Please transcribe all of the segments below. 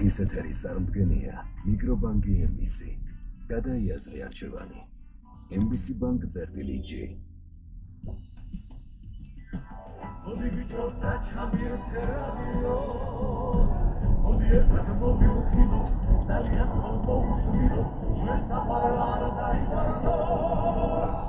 დღის ეთერის წარმდგენია მიკრობანკი MBC. გადაიაზრე არჩევანი. MBC Bank წერტილი-G. მოდი ბიჭო და ჩამიერთე რადიო. მოდი ერთად მოვიუხინოთ, ძალიან ხომ მოვუსმინოთ, ჩვენ საფარ არ დაიბარდოს.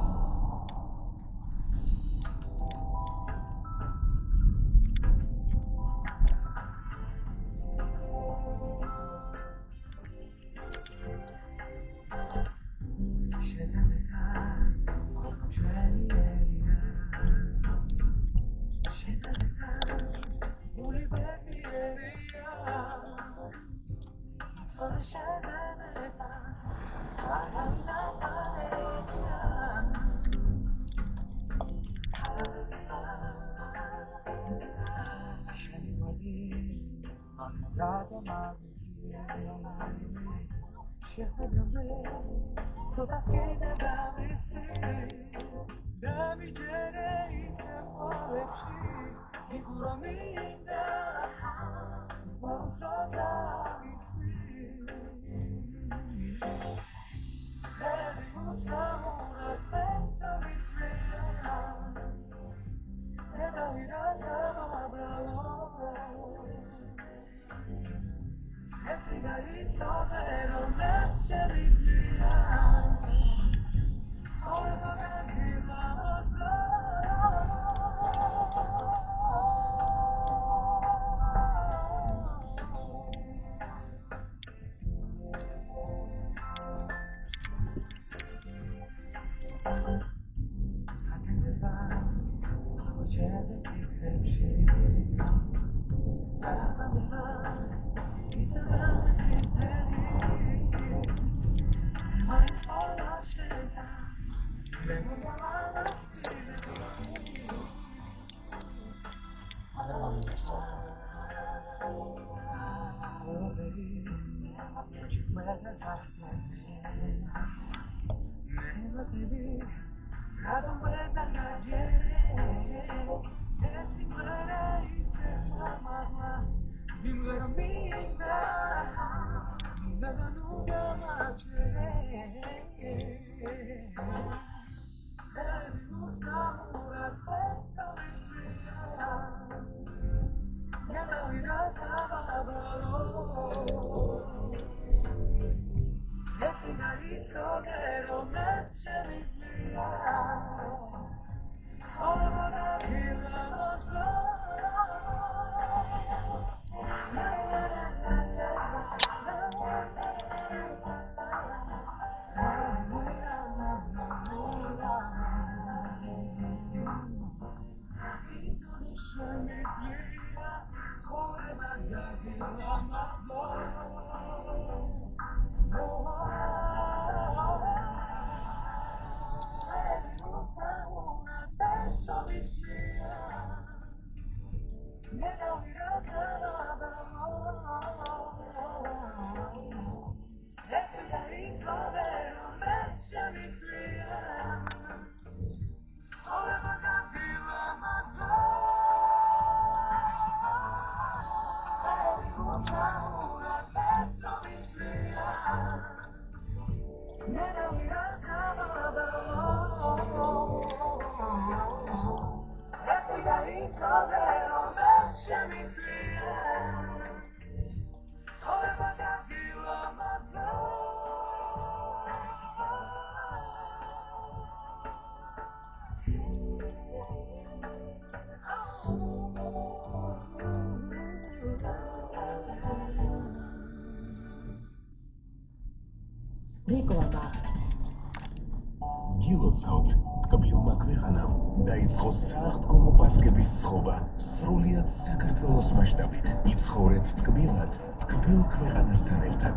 გილოცავთ ტკბილმა ქვეყანამ დაიწყო სააღდგომო პასკების სხობა სრულიად საქართველოს მასშტაბით. იცხოვრეთ ტკბილად, ტკბილ ქვეყანასთან ერთად.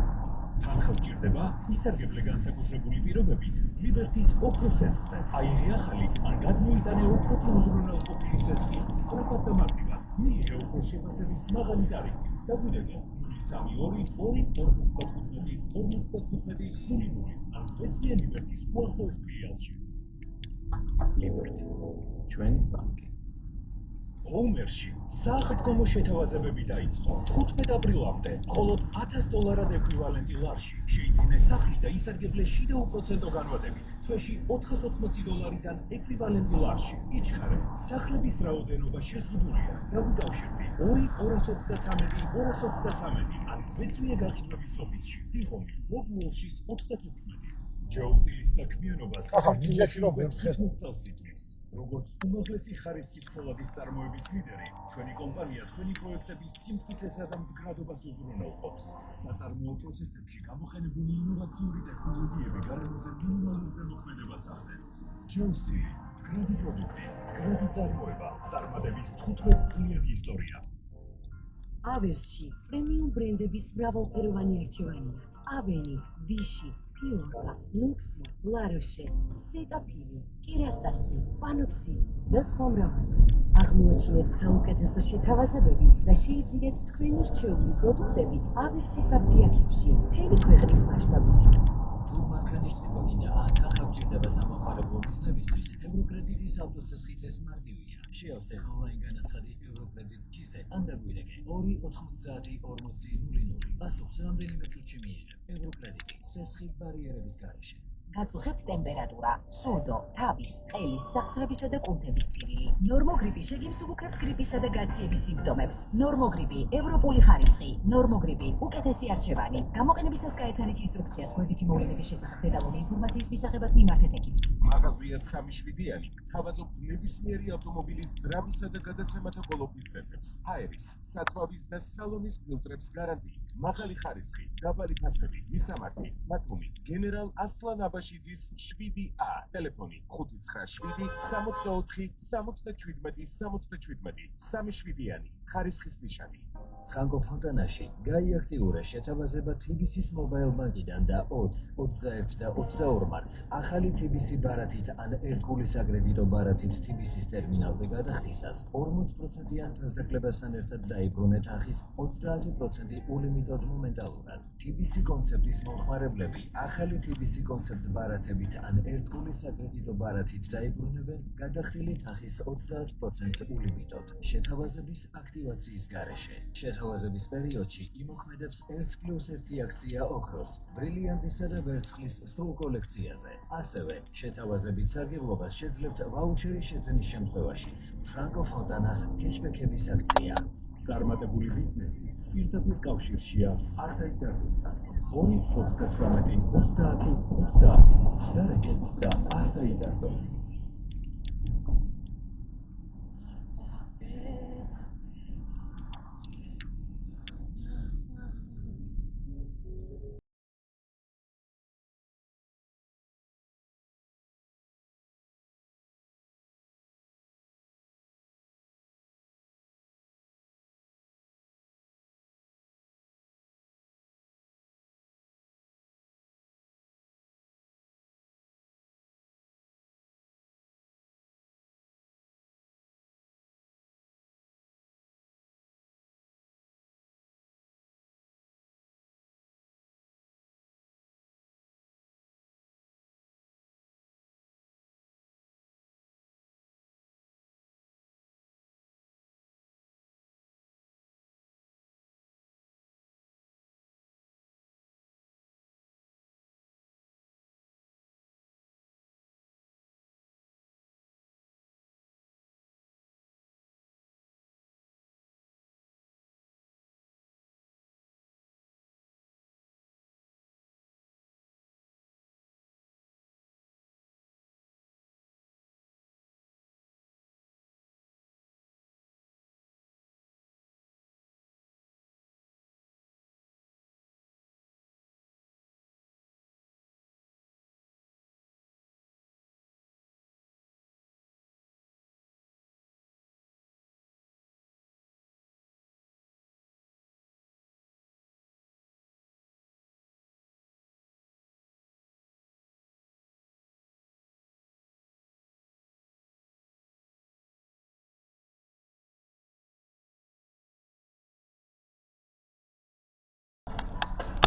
თანხა გჭირდება ისარგებლე განსაკუთრებული პირობებით ლიბერტის ოქროს სესხზე. აიღე ახალი ან გადმოიტანე უფრო უზრუნველყოფილი ყოფილი სესხი სწრაფად და მარტივად. მიიღე ოქროს შეფასების მაღალი ტარიფი. დაგვირეკე 032-55-55-00 ან ეცნია ლიბერტის უახლოეს ფილიალში. ლიბერტი, ჩვენი ბანკი. ჰომერში სააღდგომო შეთავაზებები დაიწყო 15 აპრილამდე, მხოლოდ $1000 ეკვივალენტი ლარში შეიძინე სახლი და ისარგებლე შიდა უპროცენტო განვადებით. თვეში $480-დან ეკვივალენტი ლარში. იჩქარე, სახლების რაოდენობა შეზღუდულია. დავიკავშირდი 2-233-233 ან გვეცნია გაყიდვების ოფისში. დიღომი, ბობ-უოლშის 36. ჯო სტილის საქმიანობა საქართველოში 15 წელს იტყვის. როგორც უმაღლესი ხარისხის ფოლადის წარმოების ლიდერი, ჩვენი კომპანია თქვენი პროექტების სიმტკიცესა და მდგრადობას უზრუნველყოფს. საწარმოო პროცესებში გამოყენებული ინოვაციური ტექნოლოგიები გარემოზე მინიმალურ ზემოქმედებას ახდენს. ჯო სტილი, მდგრადი პროდუქტი, მდგრადი წარმოება, წარმატების 15 წლიანი ისტორია. ავერსში პრემიუმ ბრენდების მრავალფეროვანი არჩევანია. ავენი, ვიში, Piorca, Nuxi, Laroche, Cetaphili, Kerastasi, Panoxi და სხვა მრავალი. აღმოაჩინეთ საუკეთესო შეთავაზებები და შეიძინეთ თქვენი რჩეული პროდუქტები ავერსის აფთიაქებში მთელი ქვეყნის მასშტაბით. თუ მანქანის ტიპონი და თანხა გჭირდება სამოხარებლო ბიზნესისთვის, ევროკრედიტის ავტოსესხითეს მარტივია. შეავსე ონლაინ განაცხადი ევროკრედიტ ჯიზე ან დაგვირეკე 290-40-00. პასუხს რამდენიმე წუთში მიიღებ. ევროკრედიტი, სესხი ბარიერების გარეშე. გაწუხებთ ტემპერატურა, სურდო, თავის, ყელის, სახსრებისა და კუნთების სირილი. ნორმოგრიპი შეგიმსუბუქებთ გრიპისა და გაციების სიმპტომებს. ნორმოგრიპი, ევროპული ხარისხი, ნორმოგრიპი, უკეთესი არჩევანი. გამოყენებისას გაეცანით ინსტრუქციას გვერდითი მოვლენების შესახებ დეტალური ინფორმაციის მისაღებად მიმართეთ ეკიპს. მაღაზია 3-7-იანი თავაზობთ ნებისმიერი ავტომობილის ძრავისა და გადაცემათა კოლოფის ზეთებს, ჰაერის, საწვავის და სალონის ფილტრებს გარანტიით. მაღალი ხარისხი, დაბალი ფასები, მისამართი, მათუმი, გენერალ ასლან აბაშიძის 7A, ტელეფონი 597-64-77-67, 3-7-იანი, ხარისხის ნიშანი. Franco Fontanashi, გაიაქტიურა შეთავაზება TBC-ის მობაილ ბანკიდან და 20, 21 და 22 მარტს ახალი TBC ბარათით ან ერთგულის აკრედიტო ბარათით TBC-ის ტერმინალზე გადახდისას 40%-იან დასაკლებასთან ერთად დაიბრუნეთ ახის 30% ულიმიტოდ მომენტალურად. TBC კონცეპტის მომხმარებლები ახალი TBC კონცეპტ ბარათებით ან ერთგულის აკრედიტო ბარათით დაიბრუნებენ გადახდილით ახის 30% ულიმიტოდ. შეთავაზების აქტივაციის გარეშე. შეთავაზების პერიოდში იმოქმედებს 1+1 აქცია ოქროს, ბრილიანტისა და ვერცხლის სრულ კოლექციაზე. ასევე, შეთავაზებით სარგებლობას შეძლებთ ვაუჩერის შეძენის შემთხვევაშიც. Franco Fontanas კეშბექების აქცია. წარმატებული ბიზნესი პირდაპირ კავშირშია არტაი დარდოსთან. 2-98-30-30 დარეგეთ და არტაი დარდო.